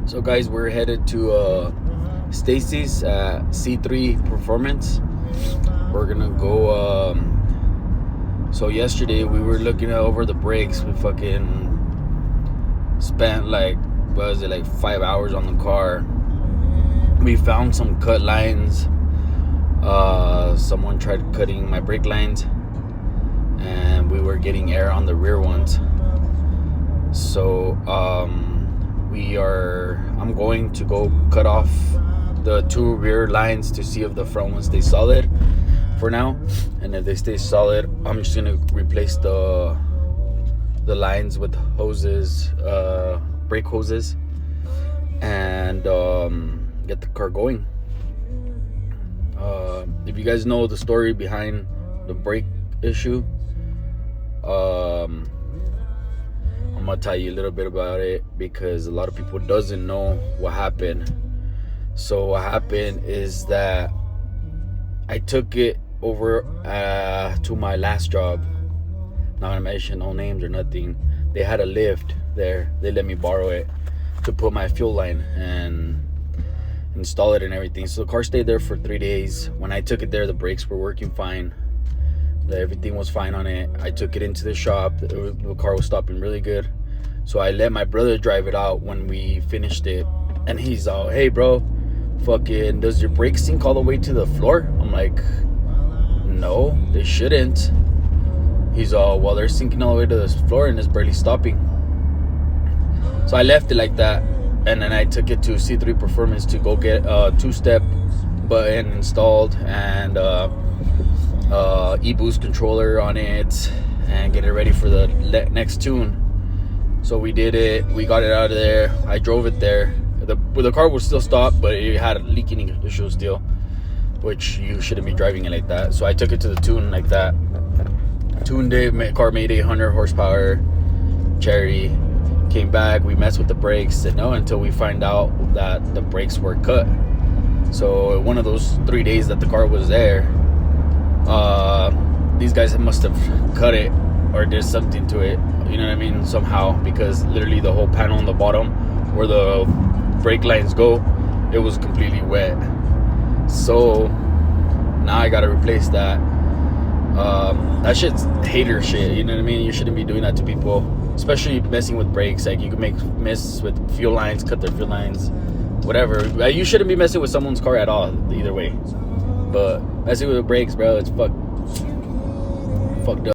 So guys, we're headed to Stacy's C3 Performance. We're gonna go. So yesterday we were looking over the brakes. We fucking spent like 5 hours on the car. We found some cut lines. Someone tried cutting my brake lines, and we were getting air on the rear ones. So I'm going to go cut off the two rear lines to see if the front ones stay solid for now, and if they stay solid, I'm just gonna replace the lines with hoses, brake hoses, and get the car going. If you guys know the story behind the brake issue, I'm gonna tell you a little bit about it because a lot of people doesn't know what happened. So what happened is that I took it over to my last job. Not gonna mention no names or nothing. They had a lift there. They let me borrow it to put my fuel line and install it and everything. So the car stayed there for 3 days. When I took it there, the brakes were working fine. Everything was fine on it. I took it into the shop. The car was stopping really good. So I let my brother drive it out when we finished it. And he's all, "Hey bro, fucking, does your brake sink all the way to the floor?" I'm like, "No, they shouldn't." He's all, "Well, they're sinking all the way to the floor and it's barely stopping." So I left it like that. And then I took it to C3 Performance to go get a 2-step button installed and e-boost controller on it and get it ready for the next tune. So we did it. We got it out of there. I drove it there. The car was still stopped, but it had a leaking issue still, which you shouldn't be driving it like that. So I took it to the tune like that. Tuned it. Car made 800 horsepower. Cherry. Came back. We messed with the brakes. Said no until we find out that the brakes were cut. So one of those 3 days that the car was there, these guys must have cut it or did something to it, you know what I mean, somehow, because literally the whole panel on the bottom where the brake lines go, it was completely wet. So now I gotta replace that. That shit's hater shit, you know what I mean? You shouldn't be doing that to people, especially messing with brakes. Like, you can mess with fuel lines, cut their fuel lines, whatever. You shouldn't be messing with someone's car at all, either way. But messing with the brakes, bro, it's fucked up.